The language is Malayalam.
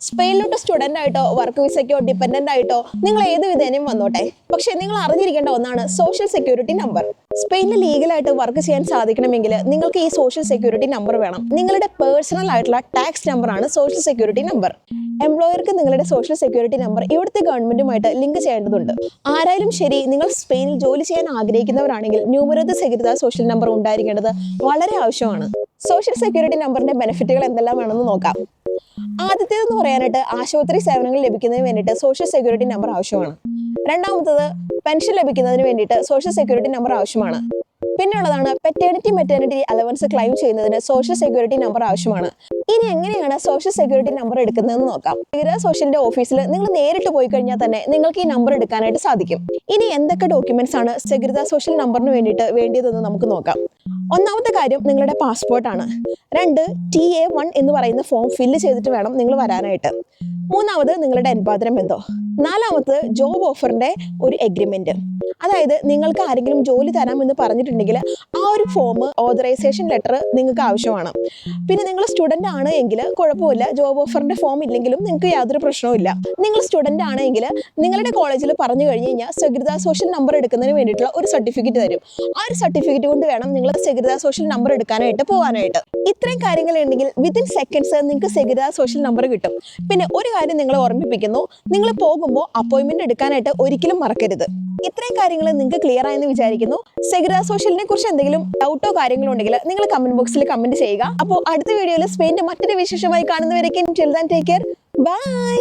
സ്പെയിനിലോട്ട് സ്റ്റുഡൻ്റ് ആയിട്ടോ വർക്ക് വിസയ്ക്കോ ഡിപ്പെൻഡൻ്റ് ആയിട്ടോ നിങ്ങൾ ഏത് വിധേനയും വന്നോട്ടെ, പക്ഷേ നിങ്ങൾ അറിഞ്ഞിരിക്കേണ്ട ഒന്നാണ് സോഷ്യൽ സെക്യൂരിറ്റി നമ്പർ. സ്പെയിനിൽ ലീഗലായിട്ട് വർക്ക് ചെയ്യാൻ സാധിക്കണമെങ്കിൽ നിങ്ങൾക്ക് ഈ സോഷ്യൽ സെക്യൂരിറ്റി നമ്പർ വേണം. നിങ്ങളുടെ പേഴ്സണൽ ആയിട്ടുള്ള ടാക്സ് നമ്പറാണ് സോഷ്യൽ സെക്യൂരിറ്റി നമ്പർ. എംപ്ലോയർക്ക് നിങ്ങളുടെ സോഷ്യൽ സെക്യൂരിറ്റി നമ്പർ ഇവിടുത്തെ ഗവൺമെന്റുമായിട്ട് ലിങ്ക് ചെയ്യേണ്ടതുണ്ട്. ആരായാലും ശരി, നിങ്ങൾ സ്പെയിനിൽ ജോലി ചെയ്യാൻ ആഗ്രഹിക്കുന്നവരാണെങ്കിൽ ന്യൂമറോ ദ സെക്യൂരിറ്റി സോഷ്യൽ നമ്പർ ഉണ്ടായിരിക്കേണ്ടത് വളരെ ആവശ്യമാണ്. സോഷ്യൽ സെക്യൂരിറ്റി നമ്പറിന്റെ ബെനിഫിറ്റുകൾ എന്തെല്ലാം വേണമെന്ന് നോക്കാം. ആദ്യത്തേതെന്ന് പറയാനായിട്ട് ആശുപത്രി സേവനങ്ങൾ ലഭിക്കുന്നതിന് വേണ്ടിയിട്ട് സോഷ്യൽ സെക്യൂരിറ്റി നമ്പർ ആവശ്യമാണ്. രണ്ടാമത്തത് പെൻഷൻ ലഭിക്കുന്നതിന് വേണ്ടിയിട്ട് സോഷ്യൽ സെക്യൂരിറ്റി നമ്പർ ആവശ്യമാണ്. പിന്നെയുള്ളതാണ് മെറ്റേണിറ്റി അലവൻസ് ക്ലെയിം ചെയ്യുന്നതിന് സോഷ്യൽ സെക്യൂരിറ്റി നമ്പർ ആവശ്യമാണ്. ഇനി എങ്ങനെയാണ് സോഷ്യൽ സെക്യൂരിറ്റി നമ്പർ എടുക്കുന്നതെന്ന് നോക്കാം. സെക്യൂരിറ്റി സോഷ്യലിന്റെ ഓഫീസിൽ നിങ്ങൾ നേരിട്ട് പോയി കഴിഞ്ഞാൽ തന്നെ നിങ്ങൾക്ക് ഈ നമ്പർ എടുക്കാനായിട്ട് സാധിക്കും. ഇനി എന്തൊക്കെ ഡോക്യുമെന്റ്സ് ആണ് സെക്യൂരിറ്റി സോഷ്യൽ നമ്പറിന് വേണ്ടിയിട്ട് വേണ്ടിയതെന്ന് നമുക്ക് നോക്കാം. ഒന്നാമത്തെ കാര്യം നിങ്ങളുടെ പാസ്പോർട്ടാണ്. 2 TA1 എന്ന് പറയുന്ന ഫോം ഫില്ല് ചെയ്തിട്ട് വേണം നിങ്ങൾ വരാനായിട്ട്. മൂന്നാമത് നിങ്ങളുടെ അനുപാതനം ബന്ധം. നാലാമത് ജോബ് ഓഫറിന്റെ ഒരു എഗ്രിമെന്റ്, അതായത് നിങ്ങൾക്ക് ആരെങ്കിലും ജോലി തരാമെന്ന് പറഞ്ഞിട്ടുണ്ടെങ്കിൽ ആ ഒരു ഫോം ഓതറൈസേഷൻ ലെറ്റർ നിങ്ങൾക്ക് ആവശ്യമാണ്. പിന്നെ നിങ്ങൾ സ്റ്റുഡൻ്റ് ആണ് എങ്കിൽ കുഴപ്പമില്ല, ജോബ് ഓഫറിന്റെ ഫോം ഇല്ലെങ്കിലും നിങ്ങൾക്ക് യാതൊരു പ്രശ്നവും ഇല്ല. നിങ്ങൾ സ്റ്റുഡൻ്റ് ആണെങ്കിൽ നിങ്ങളുടെ കോളേജിൽ പറഞ്ഞു കഴിഞ്ഞ് കഴിഞ്ഞാൽ സെക്യൂരിറ്റി സോഷ്യൽ നമ്പർ എടുക്കുന്നതിന് വേണ്ടിയിട്ടുള്ള ഒരു സർട്ടിഫിക്കറ്റ് തരും. ആ ഒരു സർട്ടിഫിക്കറ്റ് കൊണ്ട് വേണം നിങ്ങൾ സെക്യൂരിറ്റി സോഷ്യൽ നമ്പർ എടുക്കാനായിട്ട് പോകാനായിട്ട്. ഇത്രയും കാര്യങ്ങൾ ഉണ്ടെങ്കിൽ വിത്തിൻ സെക്കൻഡ്സ് നിങ്ങൾക്ക് സെക്യൂരിറ്റി സോഷ്യൽ നമ്പർ കിട്ടും. പിന്നെ ഒരു കാര്യം നിങ്ങൾ ഓർമ്മിപ്പിക്കുന്നു, നിങ്ങൾ പോകുമ്പോൾ അപ്പോയിന്റ്മെന്റ് എടുക്കാനായിട്ട് ഒരിക്കലും മറക്കരുത്. ഇത്രയും കാര്യങ്ങൾ നിങ്ങൾക്ക് ക്ലിയർ ആയെന്ന് വിചാരിക്കുന്നു. സെക്യൂരിറ്റി സോഷ്യലിനെ കുറിച്ച് എന്തെങ്കിലും ഡൗട്ടോ കാര്യങ്ങളോ ഉണ്ടെങ്കിൽ നിങ്ങൾ കമന്റ് ബോക്സിൽ കമന്റ് ചെയ്യുക. അപ്പോൾ അടുത്ത വീഡിയോയിൽ സ്പെയിനിന്റെ മറ്റൊരു വിശേഷമായി കാണുന്നവരേക്കും till then take care, by.